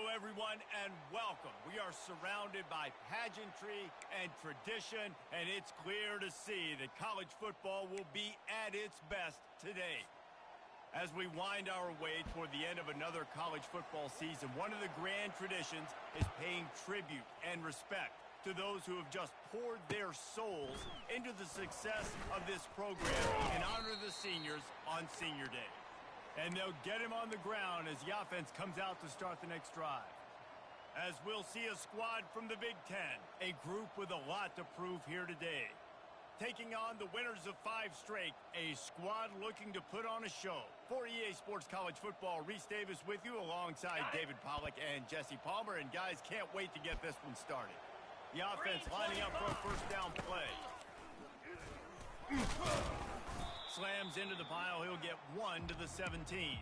everyone, and welcome. We are surrounded by pageantry and tradition, and it's clear to see that college football will be at its best today. As we wind our way toward the end of another college football season, one of the grand traditions is paying tribute and respect to those who have just poured their souls into the success of this program and honor the seniors on Senior Day. And they'll get him on the ground as the offense comes out to start the next drive. As we'll see a squad from the Big Ten, a group with a lot to prove here today. Taking on the winners of 5 straight, a squad looking to put on a show. For EA Sports College Football, Reese Davis with you alongside David Pollack and Jesse Palmer. And guys, can't wait to get this one started. The offense lining up for a first down play. Slams into the pile. He'll get 1 to the 17.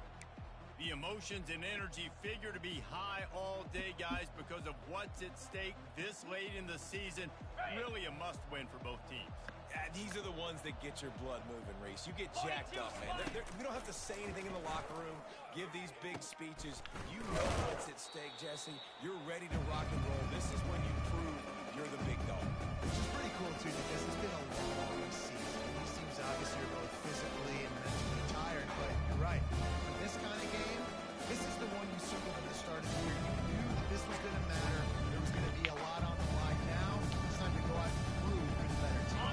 The emotions and energy figure to be high all day, guys, because of what's at stake this late in the season. Really a must-win for both teams. Yeah, these are the ones that get your blood moving, Reese. You get jacked up, man. We don't have to say anything in the locker room, give these big speeches. You know what's at stake, Jesse. You're ready to rock and roll. This is when you prove you're the big dog. Which is pretty cool, too, because it's been a long season. These teams obviously are both physically and mentally tired, but you're right. In this kind of game, this is the one you circled at the start of the year. You knew that this was going to matter. There was going to be a lot on the line. Now it's time to go out and prove you're the better team.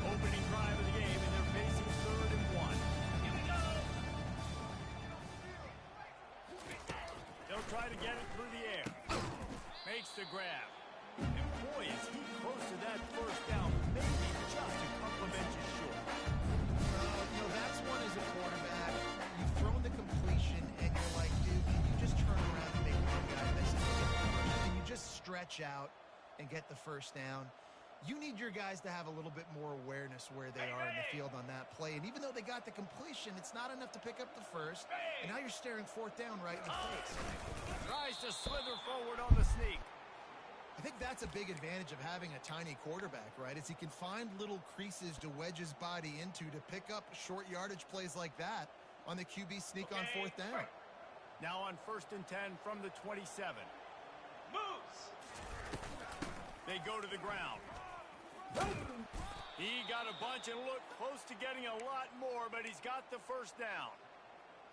Opening drive of the game, and they're facing 3rd and 1. Here we go. They'll try to get it through the air. Makes the grab. And boy, is he close to that first down. Maybe just a couple of inches short. That's one as a quarterback. You've thrown the completion, and you're like, dude, can you just turn around and make one guy miss it? Can you just stretch out and get the first down? You need your guys to have a little bit more awareness where they are in the field on that play. And even though they got the completion, it's not enough to pick up the first. And now you're staring 4th down right in the face. Tries to slither forward on the sneak. I think that's a big advantage of having a tiny quarterback, right? Is he can find little creases to wedge his body into to pick up short yardage plays like that on the QB sneak on 4th down. Now on 1st and 10 from the 27. Moves. They go to the ground. He got a bunch and looked close to getting a lot more, but he's got the first down.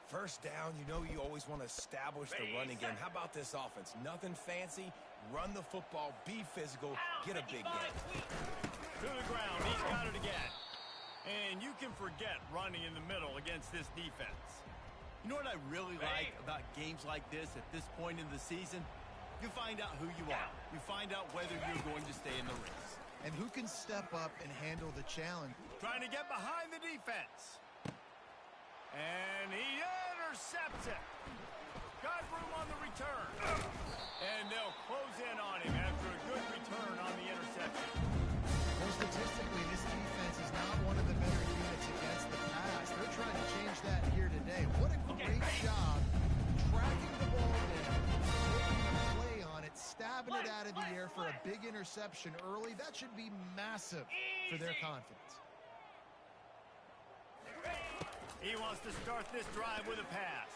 First down, you know you always want to establish the running game. How about this offense? Nothing fancy. Run the football, be physical, get a big gain. To the ground, he's got it again. And you can forget running in the middle against this defense. You know what I really like about games like this at this point in the season? You find out who you are. You find out whether you're going to stay in the race. And who can step up and handle the challenge. Trying to get behind the defense. And he intercepts it. Got room on the return. And they'll close in on him after a good return on the interception. Well, statistically, this defense is not one of the better units against the pass. They're trying to change that here today. What a great job tracking the ball down, making a play on it, stabbing it out of the air for a big interception early. That should be massive for their confidence. He wants to start this drive with a pass.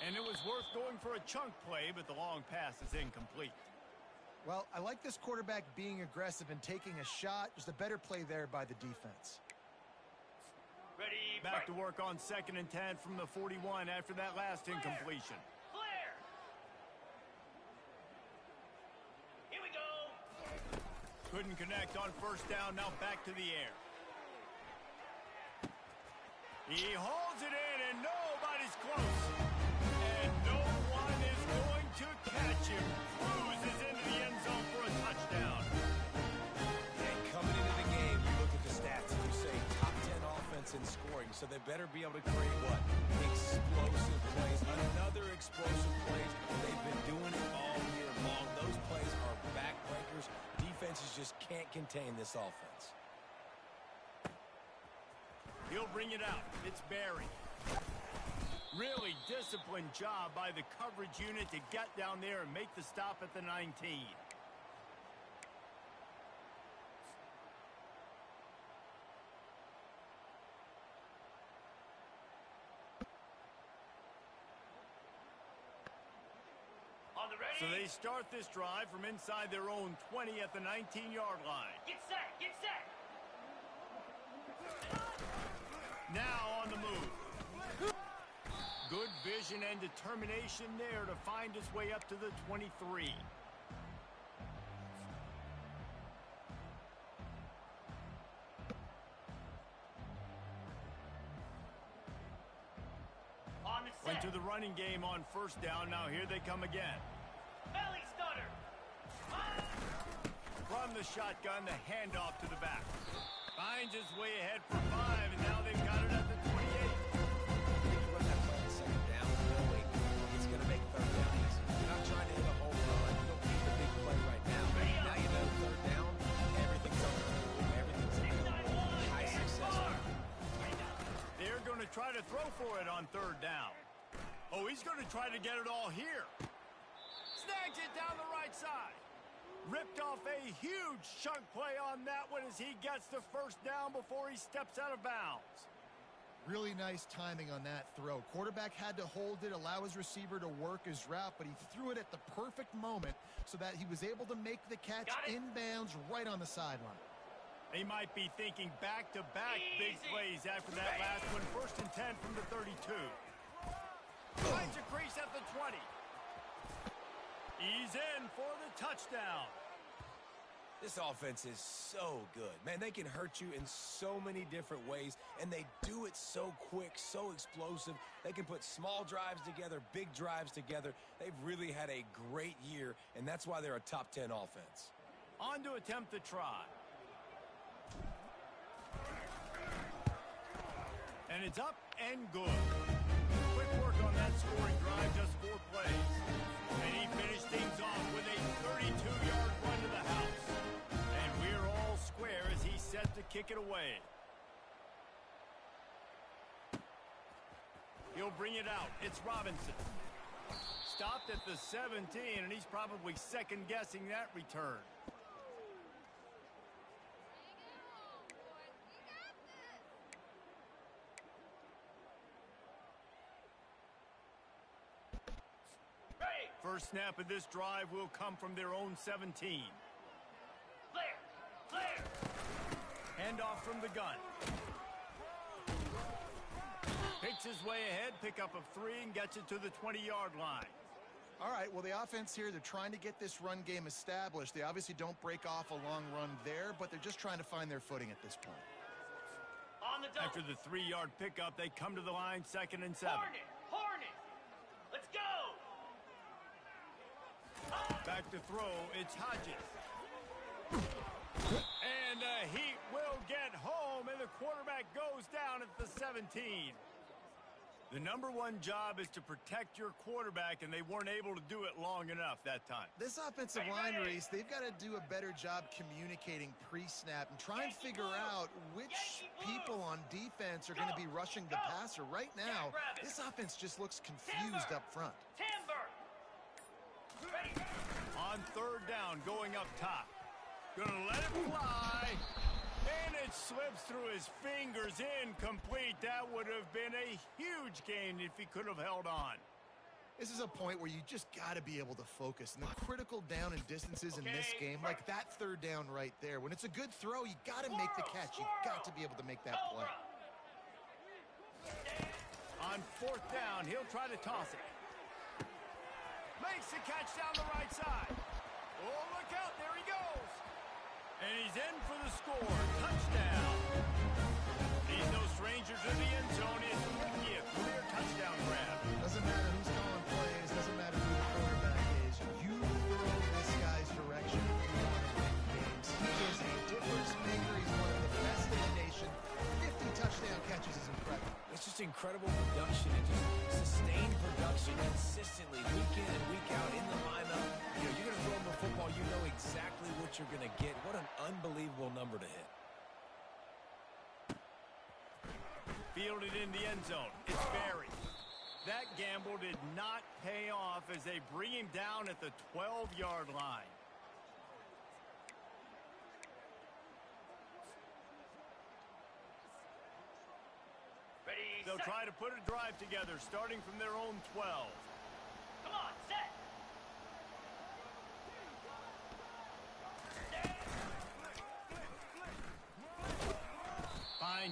And it was worth going for a chunk play, but the long pass is incomplete. Well, I like this quarterback being aggressive and taking a shot. Just a better play there by the defense. Ready. Back to work on 2nd and 10 from the 41 after that last incompletion. Clear. Here we go. Couldn't connect on first down. Now back to the air. He holds it in, and nobody's close. And no one is going to catch him. Cruises into the end zone for a touchdown. And coming into the game, you look at the stats and you say top 10 offense in scoring, so they better be able to create what? Explosive plays. Another explosive plays. They've been doing it all year long. Those plays are backbreakers. Defenses just can't contain this offense. He'll bring it out. It's Barry. Really disciplined job by the coverage unit to get down there and make the stop at the 19. On the ready. So they start this drive from inside their own 20 at the 19-yard line. Get set. Get set. Now on the move. Good vision and determination there to find his way up to the 23. On the set. Went to the running game on first down. Now here they come again. Belly stunner. From the shotgun, the handoff to the back. Finds his way ahead for 5, and now they've got it at the 28. You run that play on second down, knowing it's going to make third down easy. You're not trying to hit a home run. You don't need the big play right now. Now you know third down, everything's on the table. Everything's available. High success. They're going to try to throw for it on third down. Oh, he's going to try to get it all here. Snags it down the right side. Ripped off a huge chunk play on that one as he gets the first down before he steps out of bounds. Really nice timing on that throw. Quarterback had to hold it, allow his receiver to work his route, but he threw it at the perfect moment so that he was able to make the catch inbounds right on the sideline. They might be thinking back-to-back big plays after that last one. 1st and 10 from the 32. Finds a crease at the 20. He's in for the touchdown. This offense is so good. Man, they can hurt you in so many different ways, and they do it so quick, so explosive. They can put small drives together, big drives together. They've really had a great year, and that's why they're a top 10 offense. On to attempt the try. And it's up and good. Quick work on that scoring drive, just 4 plays. And he finished things off with a 32-yard run to the house. And we're all square as he's set to kick it away. He'll bring it out. It's Robinson. Stopped at the 17, and he's probably second-guessing that return. First snap of this drive will come from their own 17. Clear. Handoff from the gun. Picks his way ahead, pick up of 3, and gets it to the 20-yard line. All right, well, the offense here, they're trying to get this run game established. They obviously don't break off a long run there, but they're just trying to find their footing at this point. On the double. After the 3-yard pickup, they come to the line 2nd and 7. Hornet. Let's go. Back to throw, it's Hodges. And Heat will get home, and the quarterback goes down at the 17. The number one job is to protect your quarterback, and they weren't able to do it long enough that time. This offensive line race, they've got to do a better job communicating pre-snap and try and figure out which people on defense are going to be rushing the passer. Right now, this offense just looks confused up front. Timber. Ready. On third down, going up top. Gonna let it fly. And it slips through his fingers, incomplete. That would have been a huge gain if he could have held on. This is a point where you just got to be able to focus. And the critical down and distances in this game, like that third down right there, when it's a good throw, you got to make the catch. You've got to be able to make that play. On 4th down, he'll try to toss it. Makes the catch down the right side. Oh, look out. There he goes. And he's in for the score. Touchdown. He's no stranger to the end zone. It's 50th career touchdown grab. Doesn't matter who's calling plays. Doesn't matter who the quarterback is. You throw this guy's direction if you want to win games. He is a difference maker. He's one of the best in the nation. 50 touchdown catches is incredible. It's just incredible production and just sustained production consistently week in and week out in the lineup. You know, you're going to throw him the football, you know exactly what you're going to get. What an unbelievable number to hit. Fielded in the end zone. It's Barry. That gamble did not pay off as they bring him down at the 12-yard line. They'll try to put a drive together, starting from their own 12. Come on, set.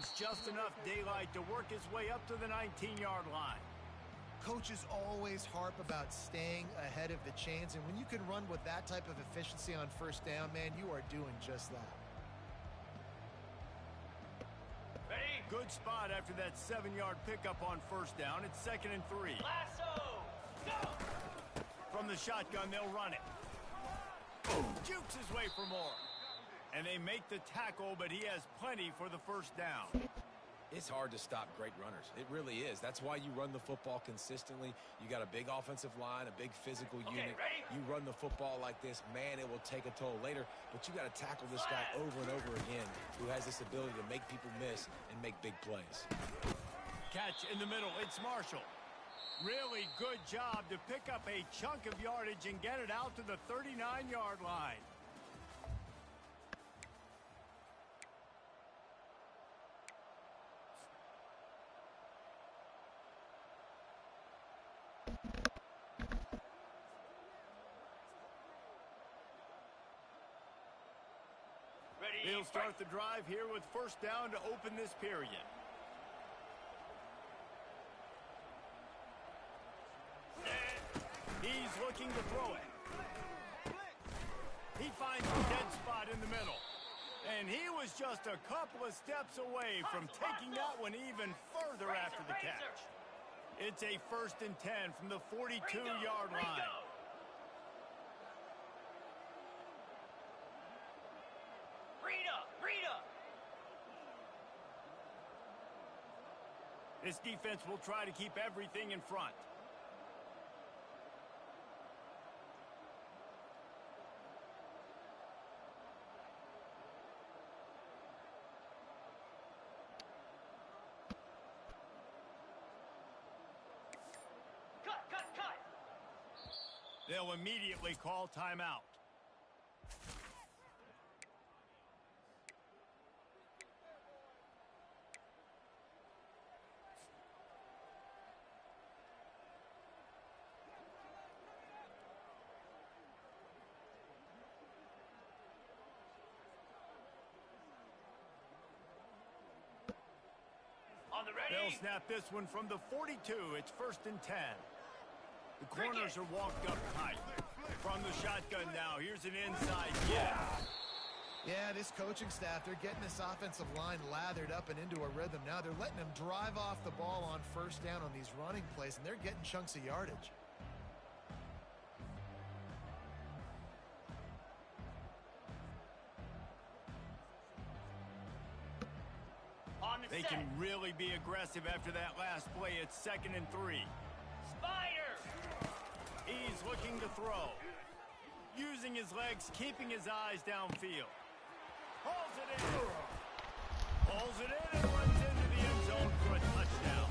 brings just enough daylight to work his way up to the 19-yard line. Coaches always harp about staying ahead of the chains, and when you can run with that type of efficiency on first down, man, you are doing just that. Ready? Good spot after that 7-yard pickup on first down. It's 2nd and 3. Lasso! Go! From the shotgun, they'll run it. Jukes his way for more. And they make the tackle, but he has plenty for the first down. It's hard to stop great runners. It really is. That's why you run the football consistently. You got a big offensive line, a big physical unit. Ready? You run the football like this, man, it will take a toll later. But you got to tackle this guy over and over again who has this ability to make people miss and make big plays. Catch in the middle. It's Marshall. Really good job to pick up a chunk of yardage and get it out to the 39-yard line. Ready? He'll start the drive here with first down to open this period. He's looking to throw it. He finds a dead spot in the middle. And he was just a couple of steps away from taking that one even further after the catch. It's a 1st and 10 from the 42-yard line. This defense will try to keep everything in front. Cut! They'll immediately call timeout. They'll snap this one from the 42. It's 1st and 10. The corners are walked up tight. From the shotgun now, here's an inside get. Yeah, this coaching staff, they're getting this offensive line lathered up and into a rhythm now. They're letting them drive off the ball on first down on these running plays, and they're getting chunks of yardage. They can really be aggressive after that last play. It's 2nd and 3. Spider! He's looking to throw. Using his legs, keeping his eyes downfield. Pulls it in. Pulls it in and runs into the end zone for a touchdown.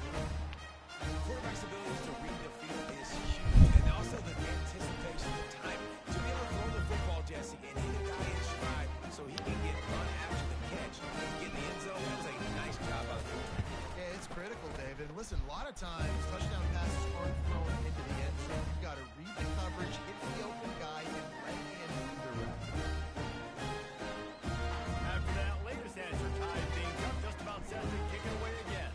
The quarterback's ability to read the field is huge. And also the anticipation, the timing. To be able to throw the football, Jesse, and hit a guy in stride so he can get run after the catch. Get in the end zone, that's a nice job out of the quarterback. Yeah, it's critical, David. Listen, a lot of times, touchdown passes aren't thrown into the end zone. You've got to read the coverage, hit the open guy, and let him direct. After that latest answer, Tide being up, just about set to kick it away again.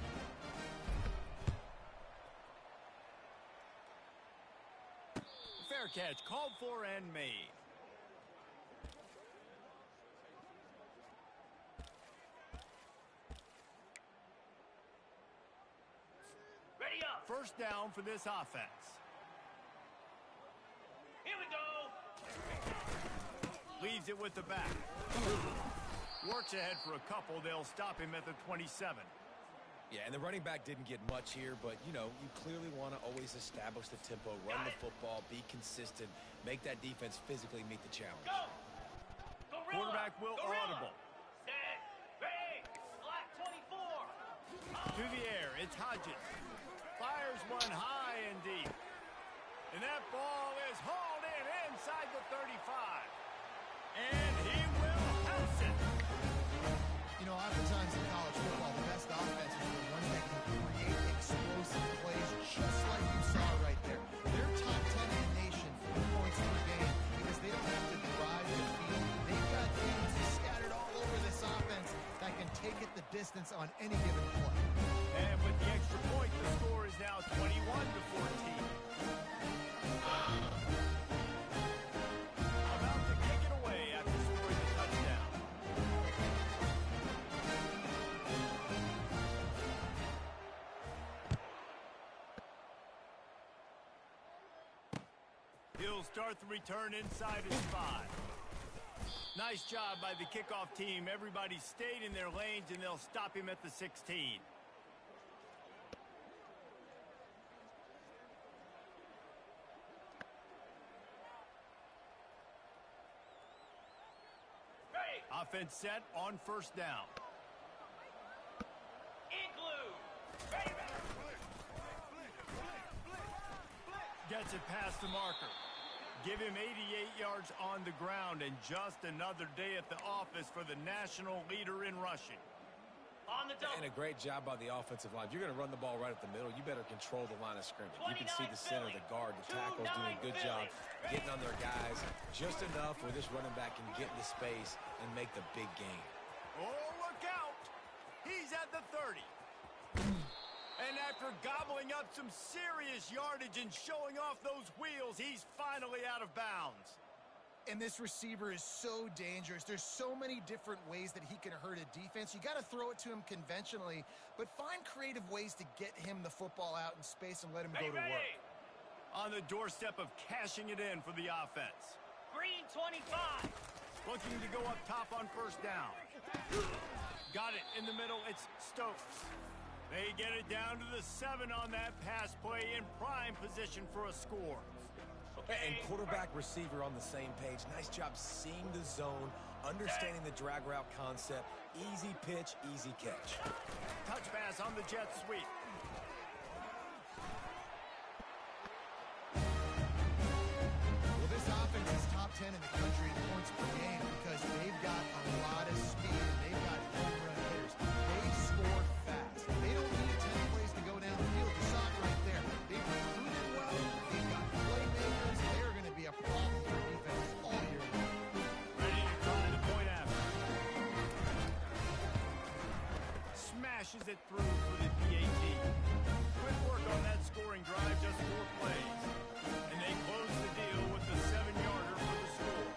Fair catch, called for and made. Ready up! First down for this offense. Here we go! Leaves it with the back. Works ahead for a couple. They'll stop him at the 27. Yeah, and the running back didn't get much here, but, you know, you clearly want to always establish the tempo, run the football, be consistent, make that defense physically meet the challenge. Go! Gorilla! Quarterback will Gorilla! audible. Set! Ready! Black 24! To the air, it's Hodges. Fires one high and deep. And that ball is hauled in inside the 35. And he will house it. You know, oftentimes in college football, the best offenses are the ones that can create explosive plays just like you saw right there. They're top 10 in the nation in points per game because they don't have to drive the field. They've got teams scattered all over this offense that can take it the distance distance on any given play. And with the extra point, the score is now 21-14. About to kick it away after scoring the touchdown. He'll start the return inside his 5. Nice job by the kickoff team. Everybody stayed in their lanes, and they'll stop him at the 16. Offense set on first down. Gets it past the marker. Give him 88 yards on the ground, and just another day at the office for the national leader in rushing. On the double. And a great job by the offensive line. If you're going to run the ball right at the middle, you better control the line of scrimmage. You can see the center, the guard, the tackles doing a good job getting on their guys just enough where this running back can get into space and make the big game. Oh, look out! He's at the 30. And after gobbling up some serious yardage and showing off those wheels, he's finally out of bounds. And this receiver is so dangerous. There's so many different ways that he can hurt a defense. You got to throw it to him conventionally, but find creative ways to get him the football out in space and let him go to work. On the doorstep of cashing it in for the offense. Green 25. Looking to go up top on first down. Got it in the middle. It's Stokes. They get it down to the 7 on that pass play, in prime position for a score. And quarterback receiver on the same page. Nice job seeing the zone, understanding the drag route concept. Easy pitch, easy catch. Touch pass on the jet sweep. Well, this offense is top 10 in the country in points per game because they've got a lot of speed and they've got home run hitters. They score fast. They don't need 10 plays to go down the field. You saw it right there. They've recruited well. They've got playmakers. They're going to be a problem for defense all year long. Ready to try the point after. Smashes it through for the PAT. Quick work on that scoring drive, just 4 plays. And they close the deal with the 7-yarder for the score.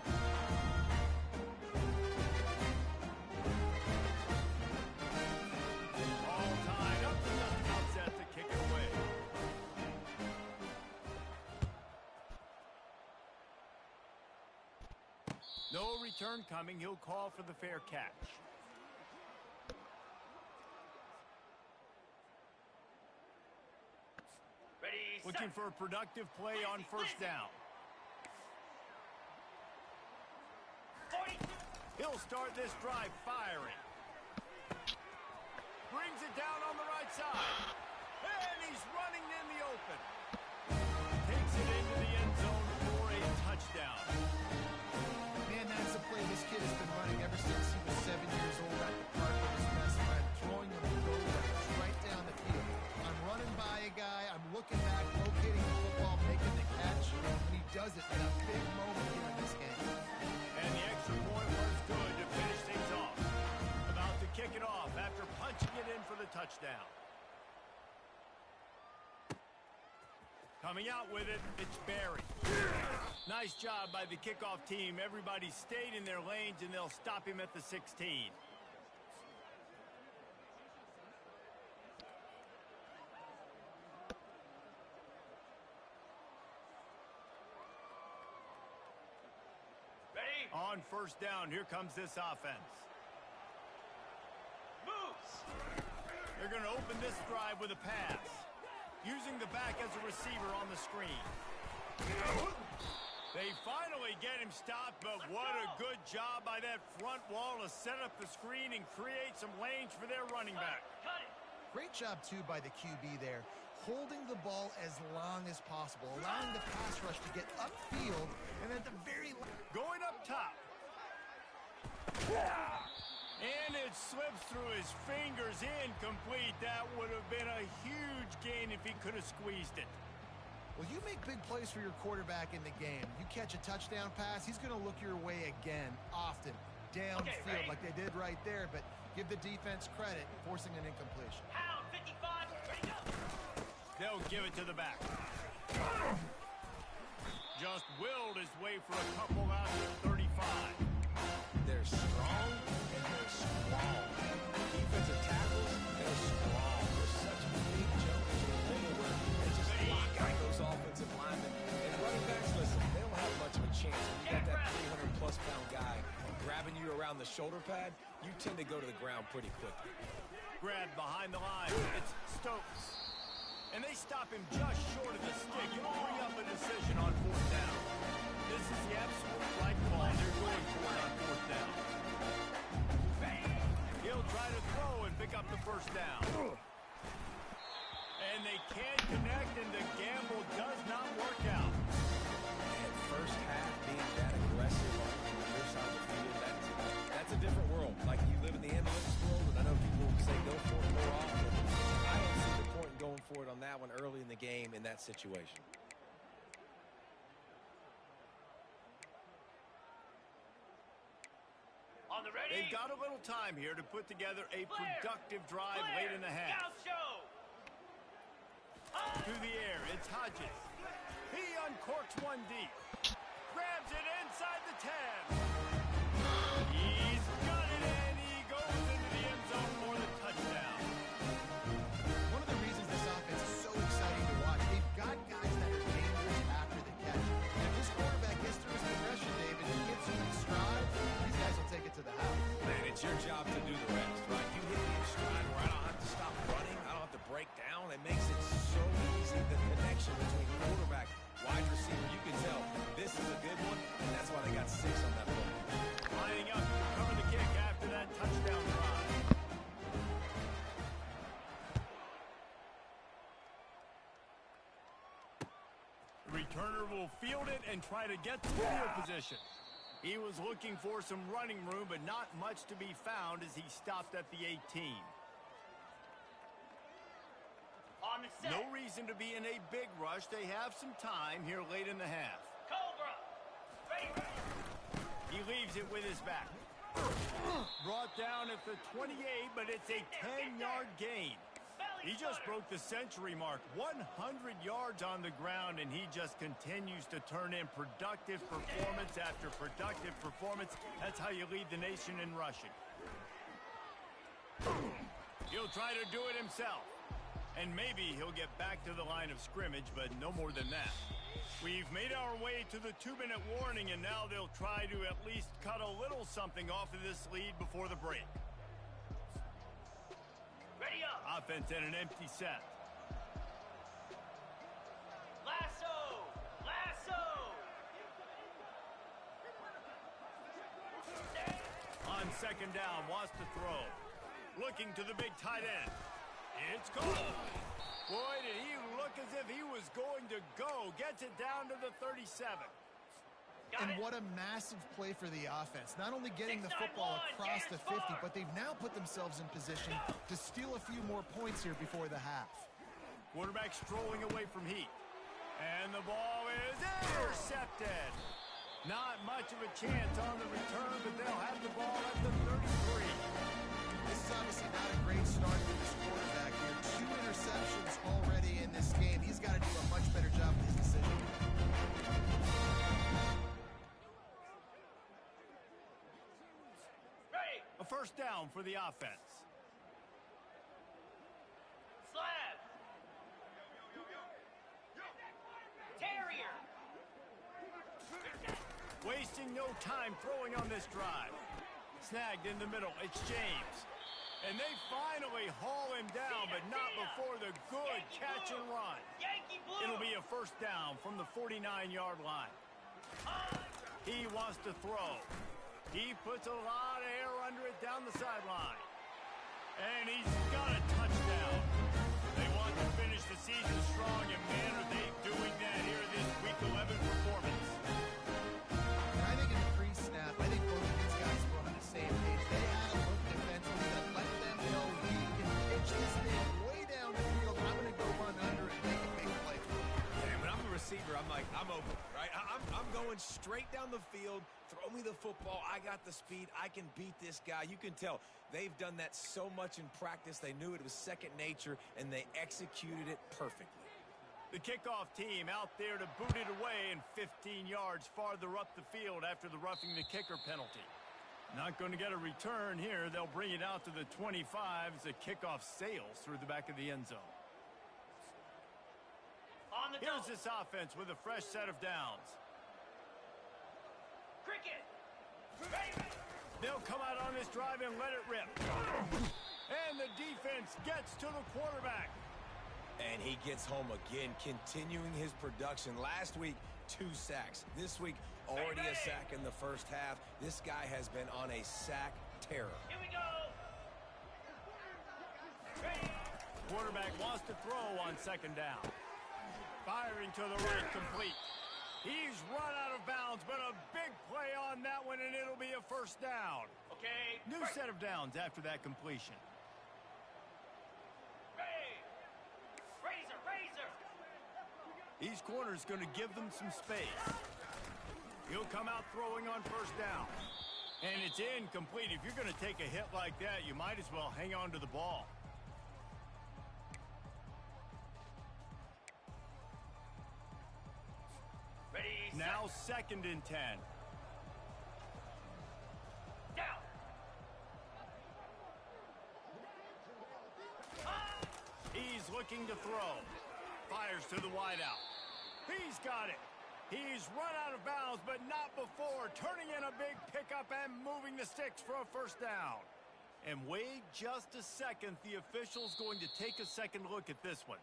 All tied up, the just about set to kick it away. No return coming. He'll call for the fair catch. Ready, Looking set. for a productive play on first down. 42. He'll start this drive firing. Brings it down on the right side. And he's running in the open. Takes it into the end zone for a touchdown. Man, that's a play this kid has been running ever since he was 7 years old at the park with his best friend, throwing them go right down the field. I'm running by a guy, I'm looking back, locating the football, making the catch, and he does it in a big moment here in this game. And the extra point was good to finish things off. About to kick it off after punching it in for the touchdown. Coming out with it, it's Barry. Nice job by the kickoff team. Everybody stayed in their lanes, and they'll stop him at the 16. Ready, On first down, here comes this offense. moves. They're going to open this drive with a pass, using the back as a receiver on the screen. They finally get him stopped, but what a good job by that front wall to set up the screen and create some lanes for their running back. Cut it. Great job, too, by the QB there, holding the ball as long as possible, allowing the pass rush to get upfield, and at the very Going up top. And it slips through his fingers, incomplete. That would have been a huge gain if he could have squeezed it. Well, you make big plays for your quarterback in the game. You catch a touchdown pass, he's going to look your way again, often, downfield, like like they did right there, but give the defense credit, forcing an incompletion. Pound 55, ready to go. They'll give it to the back. Just willed his way for a couple out to 35. They're strong and they're strong. Defensive tackles, they're strong. There's such big jumpers in the middle where they just lock out those offensive linemen. And running backs, listen, they don't have much of a chance. When you got that 300-plus pound guy grabbing you around the shoulder pad, you tend to go to the ground pretty quickly. Grabbed behind the line. It's Stokes. And they stop him just short of the stick. It'll bring up a decision on fourth down. This is the absolute right call. They're going for it on fourth down. He'll try to throw and pick up the first down. And they can't connect, and the gamble does not work out. And first half being that aggressive on your side of the field, that's a different world. Like, you live in the analytics world, and I know people say go for it more often. I don't see the point in going for it on that one early in the game in that situation. On the ready. They've got a little time here to put together a productive drive late in the half. Scout show. Through the air, it's Hodges. He uncorks one deep. Grabs it inside the 10. He's got it, and he goes into the end zone for the touchdown. One of the reasons this offense is so exciting to watch, they've got guys that are dangerous after the catch. And if this quarterback gets through his progression, David, and gets you in stride, these guys will take it to the house. Man, it's your job to do the rest, right? You hit me in stride where I don't have to stop running. I don't have to break down. It makes it so easy, the connection between quarterback, wide receiver. You can tell this is a good one, and that's why they got 6 on that play. Lining up to cover the kick after that touchdown drive. The returner will field it and try to get to field position. He was looking for some running room, but not much to be found as he stopped at the 18. On the set. No reason to be in a big rush. They have some time here late in the half. Cobra. Ready, ready. He leaves it with his back. Brought down at the 28, but it's a 10-yard gain. He just broke the century mark. 100 yards on the ground, and he just continues to turn in productive performance after productive performance. That's how you lead the nation in rushing. He'll try to do it himself. And maybe he'll get back to the line of scrimmage, but no more than that. We've made our way to the 2-minute warning, and now they'll try to at least cut a little something off of this lead before the break. Ready up. Offense and an empty set. Lasso. Lasso. On second down, wants to throw. Looking to the big tight end. It's gone. Boy, did he look as if he was going to go. Gets it down to the 37. And what a massive play for the offense. Not only getting the football across the 50, but they've now put themselves in position to steal a few more points here before the half. Quarterback strolling away from heat. And the ball is intercepted. Not much of a chance on the return, but they'll have the ball at the 33. This is obviously not a great start for this quarterback here. 2 interceptions already in this game. He's got to do a much better job with his decision. Ready. A first down for the offense. Slab. Terrier. Wasting no time throwing on this drive. Snagged in the middle. It's James. And they finally haul him down, but not before the good catch and run. Yankee blue. It'll be a first down from the 49-yard line. He wants to throw. He puts a lot of air under it down the sideline. And he's got a touchdown. They want to finish the season strong, and man, are they doing that here this Week 11 performance. I think in the pre-snap, I think both of these guys were on the same page. They had a look defensively that let them know we can pitch this thing way down the field. I'm going to go run under it and make a big play. Yeah, when I'm a receiver, I'm like, I'm open, right? I'm going straight down the field throw me the football. I got the speed. I can beat this guy. You can tell they've done that so much in practice. They knew it was second nature, and they executed it perfectly. The kickoff team out there to boot it away and 15 yards farther up the field after the roughing the kicker penalty. Not going to get a return here. They'll bring it out to the 25 as the kickoff sails through the back of the end zone. On the Here's double. this offense with a fresh set of downs. Cricket. Ready. They'll come out on this drive and let it rip. And the defense gets to the quarterback. And he gets home again, continuing his production. Last week, 2 sacks. This week, already a sack in the first half. This guy has been on a sack terror. Here we go. Ready. Quarterback wants to throw on second down. Firing to the right, complete. He's run out of bounds, but a big play on that one, and it'll be a first down. Okay. New set of downs after that completion. Ready. Razor. These corners going to give them some space. He'll come out throwing on first down. And it's incomplete. If you're going to take a hit like that, you might as well hang on to the ball. Ready. Now 2nd and 10. Down. He's looking to throw. Fires to the wideout. He's got it. He's run out of bounds, but not before. Turning in a big pickup and moving the sticks for a first down. And wait just a second. The official's going to take a second look at this one.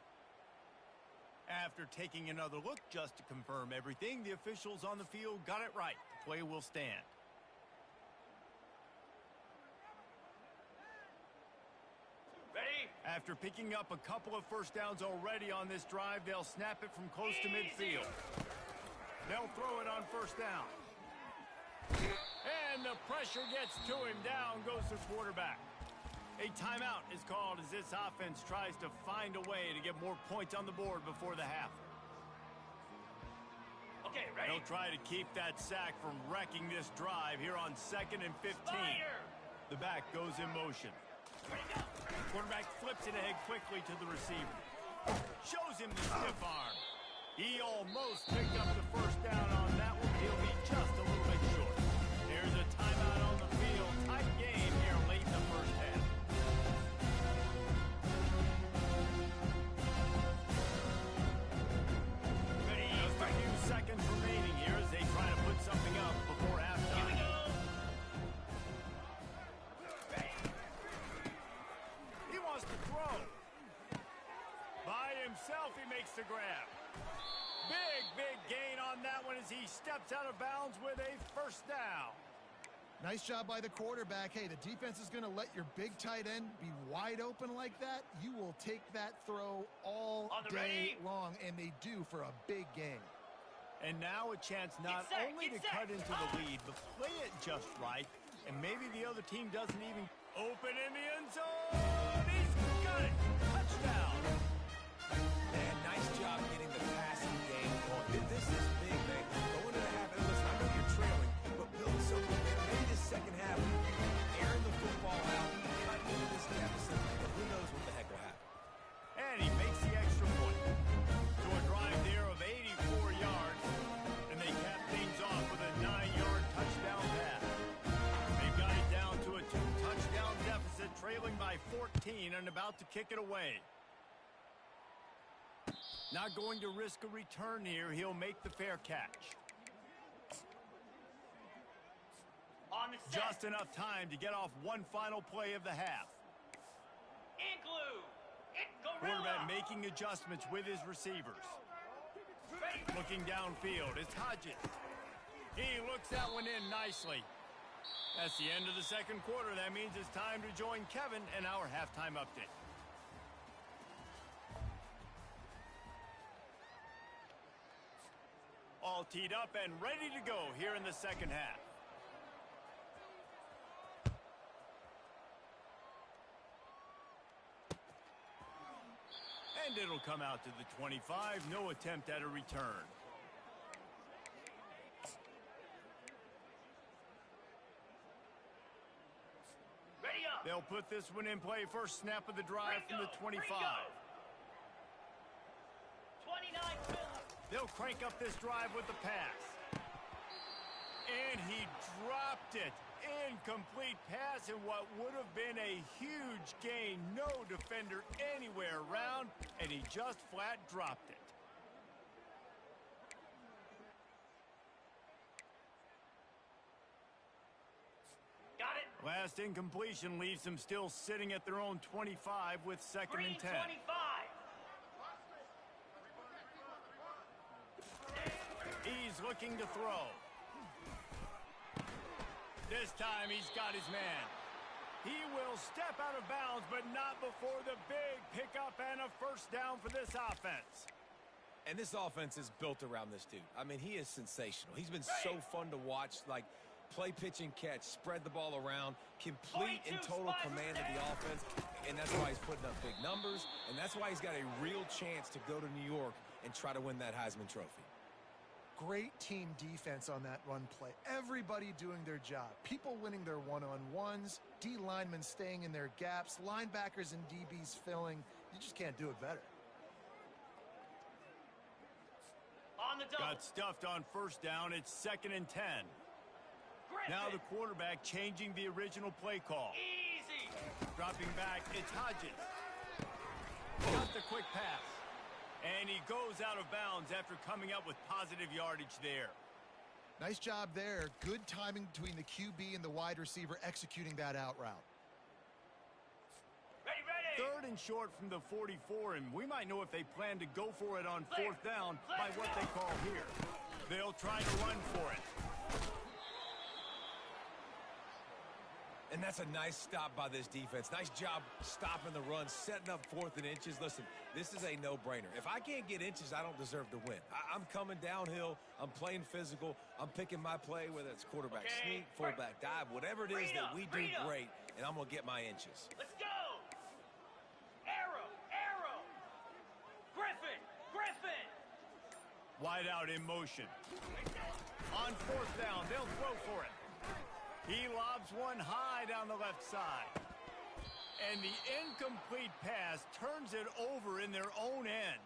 After taking another look just to confirm everything, the officials on the field got it right. The play will stand. Ready. After picking up a couple of first downs already on this drive, they'll snap it from close to midfield. They'll throw it on first down. And the pressure gets to him. Down goes the quarterback. A timeout is called as this offense tries to find a way to get more points on the board before the half. Okay, ready. They'll try to keep that sack from wrecking this drive here on 2nd and 15. Fire. The back goes in motion. Ready, go. Quarterback flips it ahead quickly to the receiver. Shows him the stiff arm. He almost picked up the first down on that one. He'll be just a little bit short. There's a timeout on the field. Tight game here late in the first half. Ready. Just a few seconds remaining here as they try to put something up before Here we halftime. go. Ready. He wants to throw. By himself, he makes the grab. Big gain on that one as he steps out of bounds with a first down. Nice job by the quarterback. Hey, the defense is going to let your big tight end be wide open like that. You will take that throw all On the day ready. long, and they do for a big gain. And now a chance not Get set, only to get set. cut into the lead, but play it just right. And maybe the other team doesn't even open in the end zone. He's got it. Touchdown. Man, nice job getting the passing game going. This is big, man. Going to the half. And listen, I know you're trailing, but build something there. Maybe this second half, airing the football out, cut into this deficit, and who knows what the heck will happen. And he makes the extra point. To a drive there of 84 yards. And they cap things off with a 9-yard touchdown pass. They've got it down to a 2-touchdown deficit, trailing by 14 and about to kick it away. Not going to risk a return here. He'll make the fair catch. On the set. Just enough time to get off one final play of the half. Igloo. It gorilla. Quarterback making adjustments with his receivers. Ready. Looking downfield, it's Hodges. He looks that one in nicely. That's the end of the second quarter. That means it's time to join Kevin and our halftime update. All teed up and ready to go here in the second half. And it'll come out to the 25. No attempt at a return. They'll put this one in play. First snap of the drive from the 25. 29 They'll crank up this drive with the pass. And he dropped it. Incomplete pass in what would have been a huge gain. No defender anywhere around, and he just flat dropped it. Got it. Last incompletion leaves them still sitting at their own 25 with second Green and 10. 25. He's looking to throw. This time he's got his man. He will step out of bounds, but not before the big pickup and a first down for this offense. And this offense is built around this dude. I mean, he is sensational. He's been so fun to watch, like play, pitch, and catch, spread the ball around, complete and total command of the offense, and that's why he's putting up big numbers, and that's why he's got a real chance to go to New York and try to win that Heisman Trophy. Great team defense on that run play. Everybody doing their job. People winning their one-on-ones, D linemen staying in their gaps, linebackers and DBs filling. You just can't do it better. On the double. Got stuffed on first down. It's second and 10. Griffin. Now the quarterback changing the original play call. Easy. Dropping back, it's Hodges. Got the quick pass. And he goes out of bounds after coming up with positive yardage there. Nice job there. Good timing between the QB and the wide receiver executing that out route. Ready, ready. Third and short from the 44, and we might know if they plan to go for it on fourth down by what they call here. They'll try to run for it. And that's a nice stop by this defense. Nice job stopping the run, setting up fourth and inches. Listen, this is a no-brainer. If I can't get inches, I don't deserve to win. I'm coming downhill. I'm playing physical. I'm picking my play, whether it's quarterback sneak, fullback dive, whatever it is that we do great, and I'm going to get my inches. Let's go. Arrow, arrow. Griffin, Griffin. Wide out in motion. On fourth down, they'll throw for it. He lobs one high down the left side. And the incomplete pass turns it over in their own end.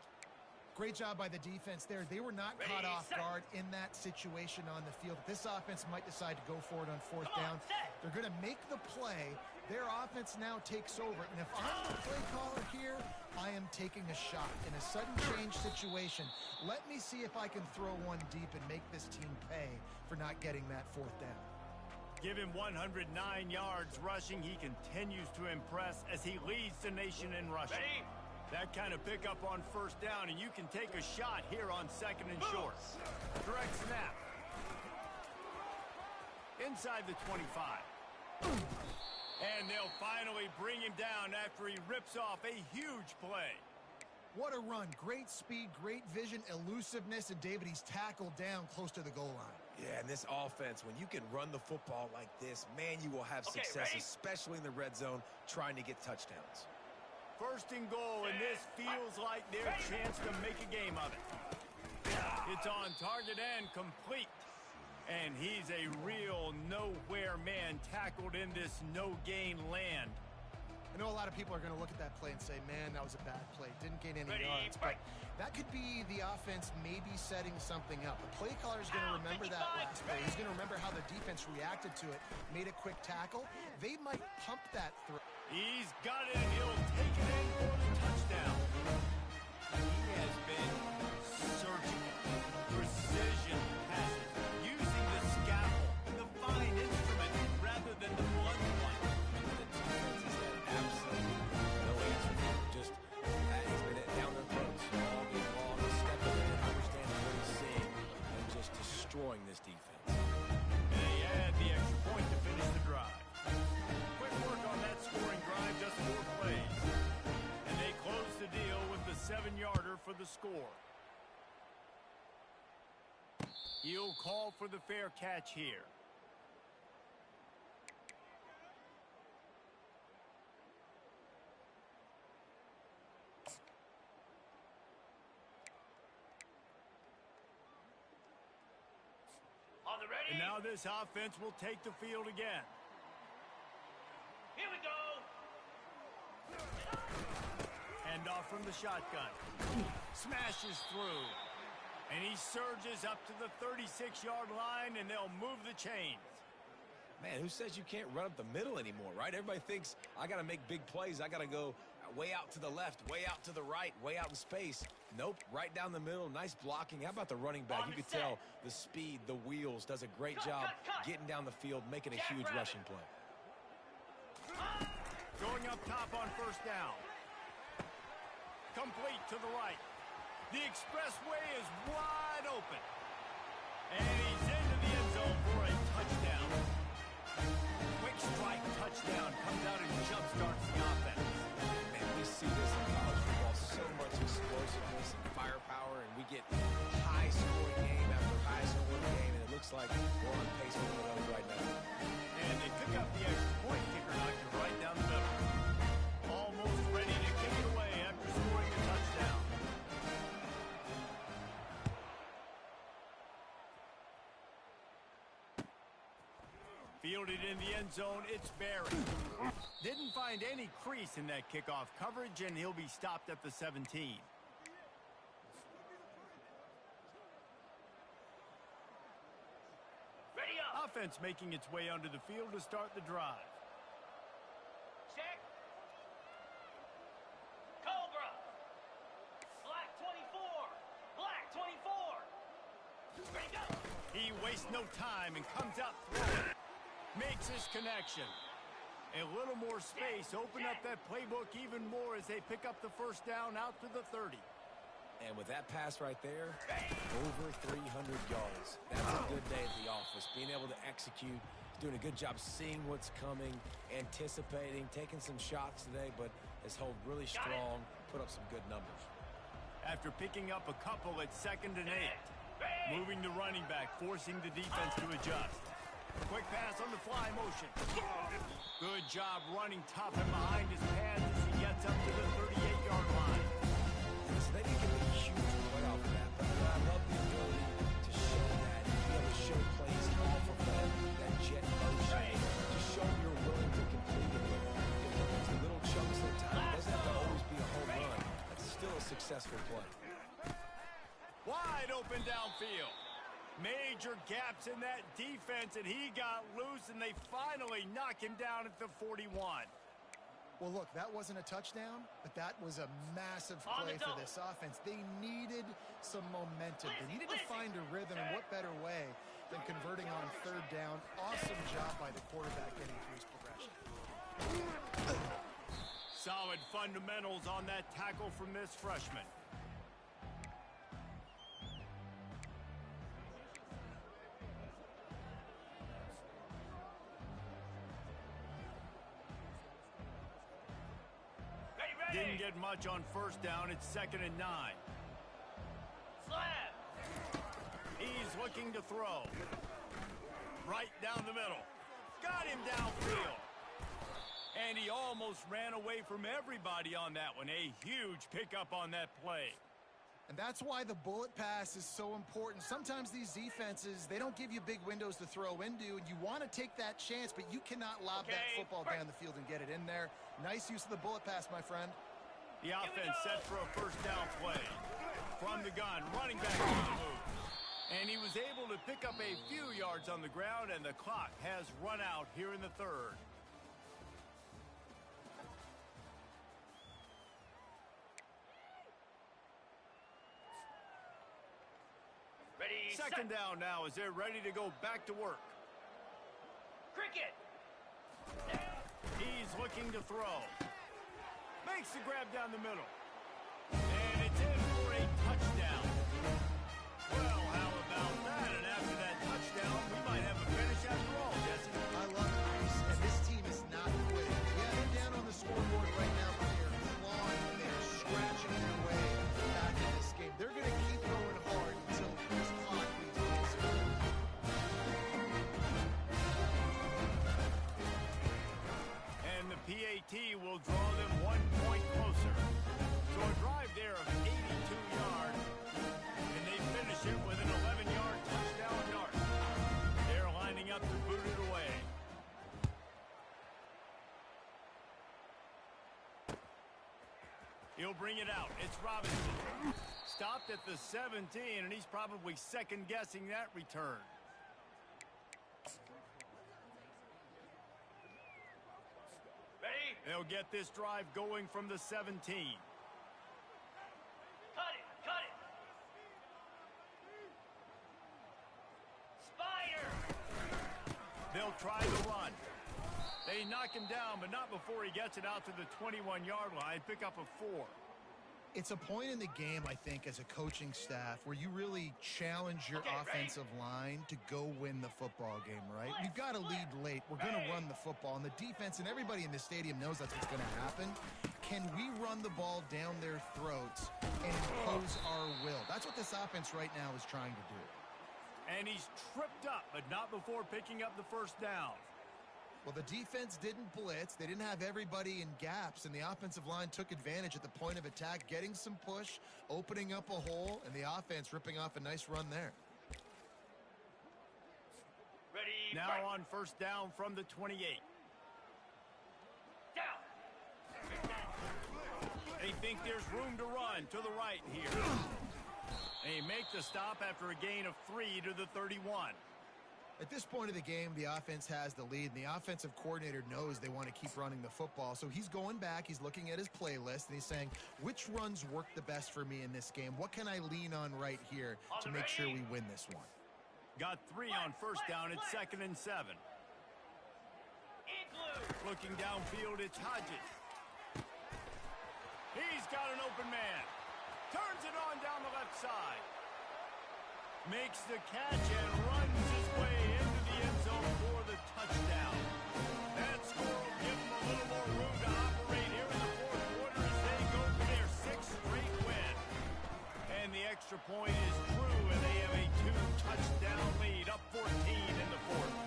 Great job by the defense there. They were not caught off guard in that situation on the field. This offense might decide to go for it on fourth down. They're going to make the play. Their offense now takes over. And if I'm the play caller here, I am taking a shot. In a sudden change situation, let me see if I can throw one deep and make this team pay for not getting that fourth down. Give him 109 yards rushing. He continues to impress as he leads the nation in rushing. Ready? That kind of pickup on first down, and you can take a shot here on second and short. Direct snap. Inside the 25. And they'll finally bring him down after he rips off a huge play. What a run. Great speed, great vision, elusiveness, and David, he's tackled down close to the goal line. Yeah, and this offense, when you can run the football like this, man, you will have success, ready? especially in the red zone, trying to get touchdowns. First and goal, and this feels like their chance to make a game of it. It's on target and complete. And he's a real nowhere man tackled in this no-gain land. I know a lot of people are going to look at that play and say, man, that was a bad play. Didn't gain any yards. But that could be the offense maybe setting something up. The play caller is going to remember that last play. He's going to remember how the defense reacted to it, made a quick tackle. They might pump that through. He's got it, and he'll take it in for the touchdown. He has been surgical, precision passes, using the scalpel, the fine instrument, rather than the blunt one. The defense has had absolutely no answer for him. Just, he's been down their throats all game long, stepping in, understanding what he's seeing, and just destroying this defense. And they add the extra point to finish the drive. Quick work on that scoring drive, just 4 plays. And they close the deal with the 7-yarder for the score. He'll call for the fair catch here. On the ready. And now this offense will take the field again. Here we go. Hand off from the shotgun. Smashes through. And he surges up to the 36-yard line, and they'll move the chains. Man, who says you can't run up the middle anymore, right? Everybody thinks I got to make big plays. I got to go way out to the left, way out to the right, way out in space. Nope, right down the middle. Nice blocking. How about the running back? You could tell the speed, the wheels, does a great job getting down the field, making a huge rushing play. Going up top on first down. Complete to the right. The expressway is wide open. And he's into the end zone for a touchdown. Quick strike touchdown comes out and jumpstarts the offense. Man, we see this in college football, so much explosiveness and firepower, and we get high-scoring game after high-scoring game, and it looks like we're on pace for one of those right now. And they pick up the extra point. Kicker knocked it right down the middle. Almost ready to kick it away after scoring a touchdown. Fielded in the end zone, it's Barry. Didn't find any crease in that kickoff coverage, and he'll be stopped at the 17. Ready up. Offense making its way onto the field to start the drive. Check. Cobra. Black 24. Black 24. Ready, go. He wastes no time and comes out throwing. Makes his connection. A little more space. Open up that playbook even more as they pick up the first down out to the 30. And with that pass right there, over 300 yards. That's a good day at the office. Being able to execute, doing a good job seeing what's coming, anticipating, taking some shots today, but has held really strong, put up some good numbers. After picking up a couple at 2nd and 8. Moving the running back, forcing the defense to adjust. Quick pass on the fly motion. Good job running top and behind his pads as he gets up to the 38-yard line. So they didn't get a huge play off of that, but I love the ability to show that, to be able to show plays off of that jet motion, to show you're willing to complete it with little chunks at a time. It doesn't have to always be a home run. That's still a successful play. Wide open downfield. Major gaps in that defense, and he got loose, and they finally knock him down at the 41. Well, look, that wasn't a touchdown, but that was a massive play for this offense. They needed some momentum. They needed to find a rhythm, and what better way than converting on third down. Awesome job by the quarterback getting through his progression. Solid fundamentals on that tackle from this freshman. Didn't get much on first down. It's 2nd and 9. Slap. He's looking to throw. Right down the middle. Got him downfield. And he almost ran away from everybody on that one. A huge pickup on that play. And that's why the bullet pass is so important. Sometimes these defenses, they don't give you big windows to throw into, and you want to take that chance, but you cannot lob that football down the field and get it in there. Nice use of the bullet pass, my friend. The offense set for a first down play. From the gun, running back on the move. And he was able to pick up a few yards on the ground, and the clock has run out here in the 3rd. Ready, Second down now as they're ready to go back to work. Cricket. He's looking to throw. Makes the grab down the middle. And it's in for a touchdown. Well, how about that? And after that touchdown, we might have a finish after all, Jesse. I love it, Reese, and this team is not quitting. Yeah, they're down on the scoreboard right now, but they're clawing and they're scratching their way back in this game. They're going to keep going hard until this clock reads zero. And the PAT will draw them 1 point closer. So a drive there of 82 yards, and they finish it with an 11-yard touchdown dart. They're lining up to boot it away. He'll bring it out. It's Robinson. Stopped at the 17, and he's probably second-guessing that return. Ready? They'll get this drive going from the 17. Cut it! Cut it! Spider! They'll try the run. They knock him down, but not before he gets it out to the 21-yard line. Pick up a 4. It's a point in the game, I think, as a coaching staff where you really challenge your offensive line to go win the football game, right? We've got to lead late. We're going to run the football. And the defense and everybody in the stadium knows that's what's going to happen. Can we run the ball down their throats and impose our will? That's what this offense right now is trying to do. And he's tripped up, but not before picking up the first down. Well, the defense didn't blitz. They didn't have everybody in gaps, and the offensive line took advantage at the point of attack, getting some push, opening up a hole, and the offense ripping off a nice run there. Ready? Now fight. on first down from the 28. Down! They think there's room to run to the right here. They make the stop after a gain of 3 to the 31. At this point of the game, the offense has the lead, and the offensive coordinator knows they want to keep running the football. So he's going back, he's looking at his playlist, and he's saying, which runs work the best for me in this game? What can I lean on right here to make sure we win this one? Got 3 on first down. It's 2nd and 7. Igloo! Looking downfield, it's Hodges. He's got an open man. Turns it on down the left side. Makes the catch and runs his way into the end zone for the touchdown. That score will give them a little more room to operate here in the fourth quarter as they go for their 6th straight win. And the extra point is true, and they have a 2-touchdown lead, up 14 in the fourth.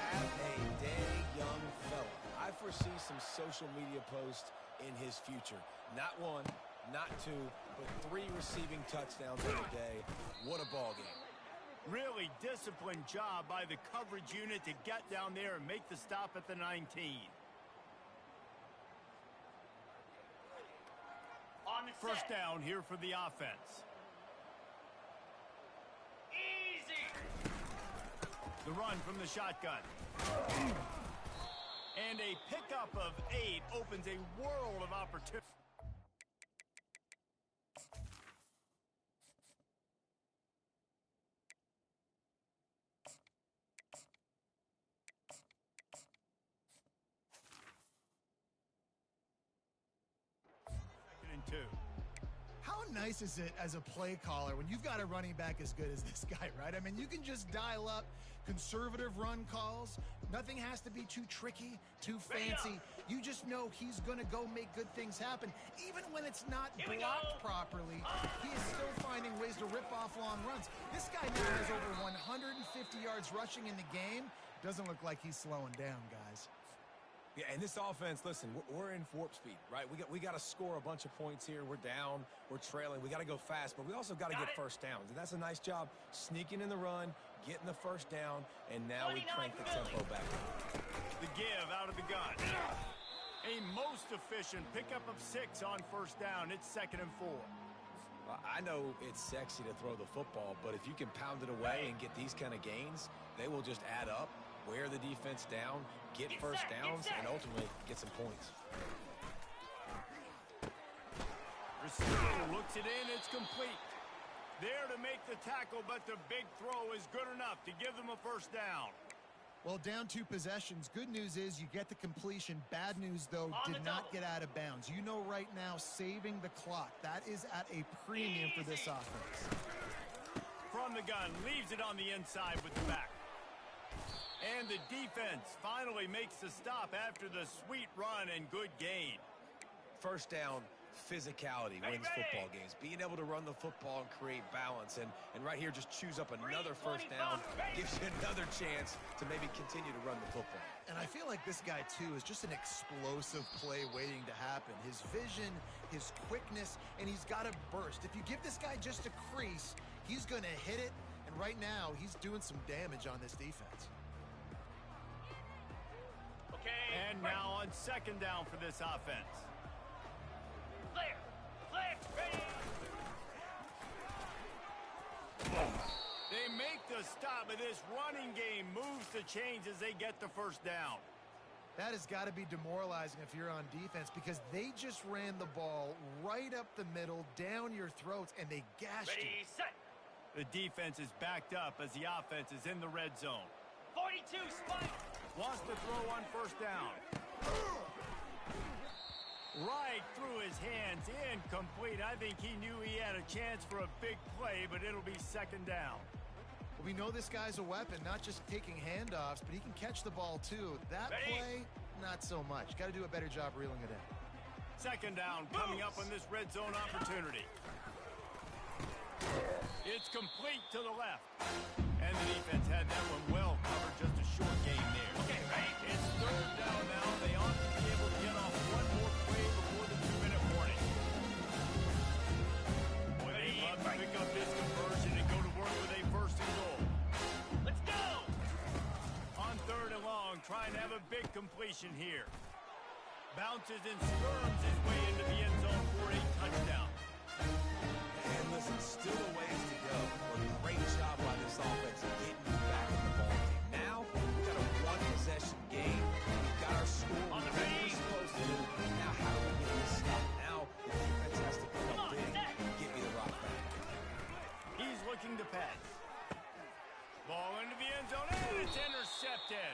Have a day, young fella. I foresee some social media posts in his future. Not 1, not 2, but 3 receiving touchdowns in a day. What a ball game. Really disciplined job by the coverage unit to get down there and make the stop at the 19. On the First set. down here for the offense. Easy! The run from the shotgun. And a pickup of 8 opens a world of opportunity. How nice is it as a play caller when you've got a running back as good as this guy, right? I mean, you can just dial up conservative run calls. Nothing has to be too tricky, too fancy. You just know he's going to go make good things happen. Even when it's not blocked properly, he is still finding ways to rip off long runs. This guy now has over 150 yards rushing in the game. Doesn't look like he's slowing down, guys. Yeah, and this offense, listen, we're in warp speed, right? We got to score a bunch of points here. We're down, we're trailing. We got to go fast, but we also got to get first downs. And that's a nice job sneaking in the run, getting the first down, and now we crank the tempo back up. The give out of the gun. A most efficient pickup of 6 on first down. It's 2nd and 4. Well, I know it's sexy to throw the football, but if you can pound it away and get these kind of gains, they will just add up, wear the defense down, get first downs, and ultimately get some points. Receiver looks it in. It's complete. There to make the tackle, but the big throw is good enough to give them a first down. Well, down 2 possessions. Good news is you get the completion. Bad news, though, did not get out of bounds. You know right now, saving the clock. That is at a premium for this offense. From the gun, leaves it on the inside with the back. And the defense finally makes the stop after the sweet run and good gain. First down, physicality wins football games. Being able to run the football and create balance. And right here, just choose up another first down. Gives you another chance to maybe continue to run the football. And I feel like this guy, too, is just an explosive play waiting to happen. His vision, his quickness, and he's got a burst. If you give this guy just a crease, he's going to hit it. And right now, he's doing some damage on this defense. And now on 2nd down for this offense. make the stop, but this running game moves the chains as they get the first down. That has got to be demoralizing if you're on defense because they just ran the ball right up the middle, down your throats, and they gashed you. Ready, set. The defense is backed up as the offense is in the red zone. 42, spike. Wants to throw on first down. Right through his hands, incomplete. I think he knew he had a chance for a big play, but it'll be second down. Well, we know this guy's a weapon, not just taking handoffs, but he can catch the ball too. That Ready? play, not so much. Got to do a better job reeling it in. Second down coming up on this red zone opportunity. It's complete to the left. And the defense had that one well covered, just a short game there. Okay, ready? It's third down now. They ought to be able to get off one more play before the 2-minute warning. Boy, they'd love to pick up this conversion and go to work with a first and goal. Let's go. On third and long, trying to have a big completion here. Bounces and skirms his way into the end zone for a touchdown. And listen, still a ways to go. But a great job by this offense of getting you back in the ball game. Now, we've got a one-possession game. We've got our score. On the We're ready. supposed to do. Now, how do we get this stop? Now, the defense has to come Come up on, big set. and get me the rock back. He's looking to pass. Ball into the end zone, and it's intercepted.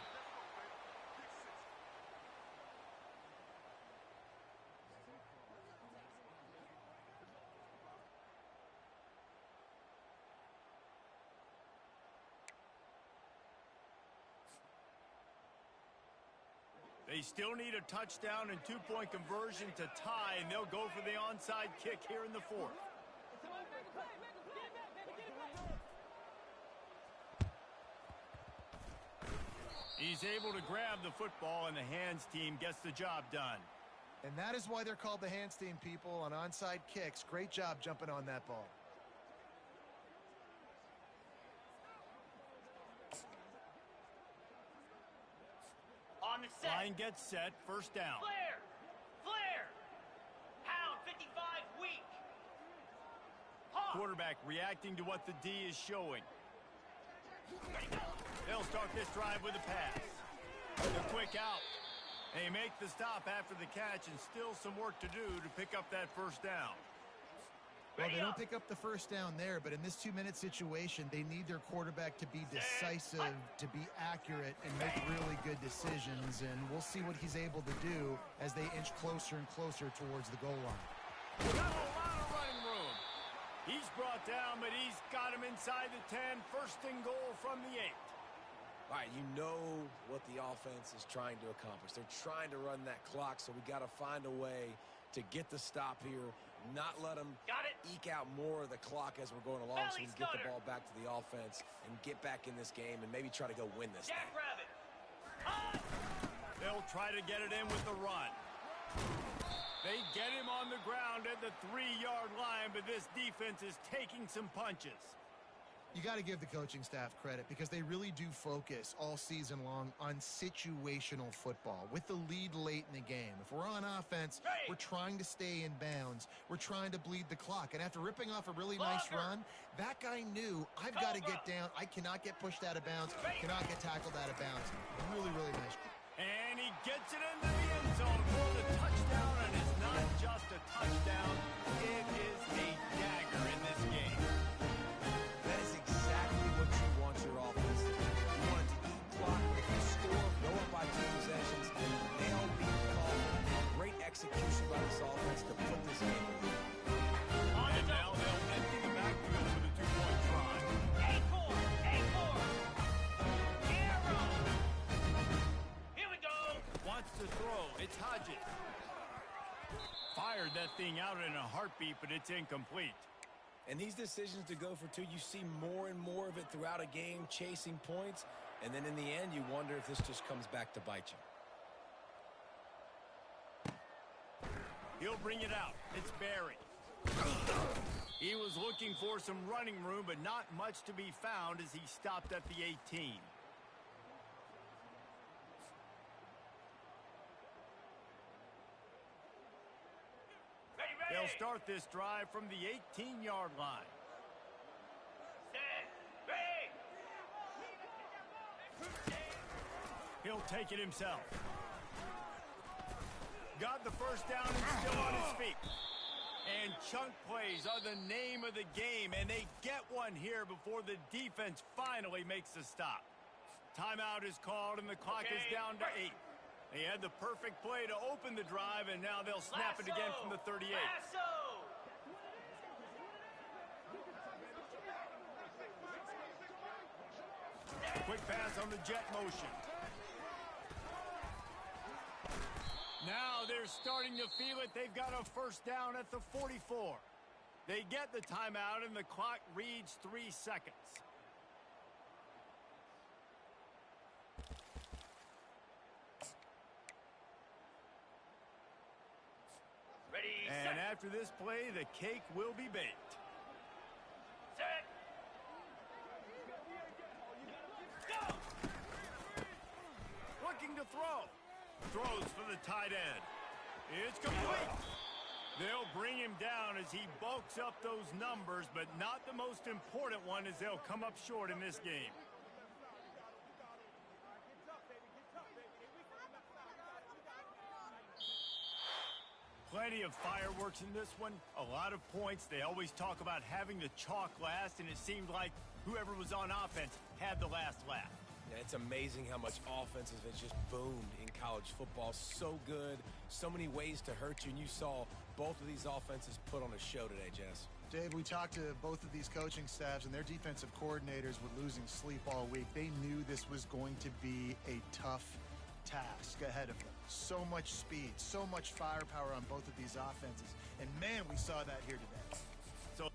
They still need a touchdown and two-point conversion to tie, and they'll go for the onside kick here in the fourth. He's able to grab the football, and the hands team gets the job done. And that is why they're called the hands team, people, on onside kicks. Great job jumping on that ball. On the set. Line gets set, first down. Flare. Flare. Pound 55 weak. Hawk. Quarterback reacting to what the D is showing. Ready, go. They'll start this drive with a pass. The quick out. They make the stop after the catch, and still some work to do to pick up that first down. Well, Ready they don't up. pick up the first down there, but in this 2-minute situation, they need their quarterback to be decisive, to be accurate, and make really good decisions. And we'll see what he's able to do as they inch closer and closer towards the goal line. Got a lot of running room. He's brought down, but he's got him inside the 10. First and goal from the 8. All right, you know what the offense is trying to accomplish. They're trying to run that clock, so we got to find a way to get the stop here, not let them Got it. eke out more of the clock as we're going along so we Belly can get the stutter. ball back to the offense and get back in this game and maybe try to go win this thing. Jackrabbit. Hot. They'll try to get it in with the run. They get him on the ground at the 3-yard line, but this defense is taking some punches. You got to give the coaching staff credit because they really do focus all season long on situational football with the lead late in the game. If we're on offense, Right. we're trying to stay in bounds. We're trying to bleed the clock. And after ripping off a really nice Longer. run, that guy knew, I've got to get Cobra. down. I cannot get pushed out of bounds. Right. Cannot get tackled out of bounds. Really, really nice. And he gets it into the end zone for the touchdown, and it's not just a touchdown. It is a dagger in this game. That is exactly what you want your offense to do. You want it to eat clock, if you score, go up by 2 possessions, nail beat call. Great execution by this offense to put this game away. On the And now double. they'll empty the backfield with a 2-point try. A4. A4. Arrow. Here we go. Wants to throw. It's Hodges. Fired that thing out in a heartbeat, but it's incomplete. And these decisions to go for 2, you see more and more of it throughout a game, chasing points. And then in the end, you wonder if this just comes back to bite you. He'll bring it out. It's Barry. He was looking for some running room, but not much to be found as he stopped at the 18. Ready, ready. They'll start this drive from the 18-yard line. Set. Ready. He'll take it himself. Got the first down and still on his feet. And chunk plays are the name of the game, and they get one here before the defense finally makes the stop. Timeout is called, and the clock is down to 8. They had the perfect play to open the drive, and now they'll snap it again from the 38. Quick pass on the jet motion. Now they're starting to feel it. They've got a first down at the 44. They get the timeout, and the clock reads 3 seconds. Ready, And set. after this play, the cake will be baked. Set. Go. Looking to throw. Throws for the tight end. It's complete. They'll bring him down as he bulks up those numbers, but not the most important one, as they'll come up short in this game. Plenty of fireworks in this one. A lot of points. They always talk about having the chalk last, and it seemed like whoever was on offense had the last laugh. Yeah, it's amazing how much offenses have just boomed in college football. So good, so many ways to hurt you, and you saw both of these offenses put on a show today, Jess. Dave, we talked to both of these coaching staffs, and their defensive coordinators were losing sleep all week. They knew this was going to be a tough task ahead of them. So much speed, so much firepower on both of these offenses. And, man, we saw that here today. So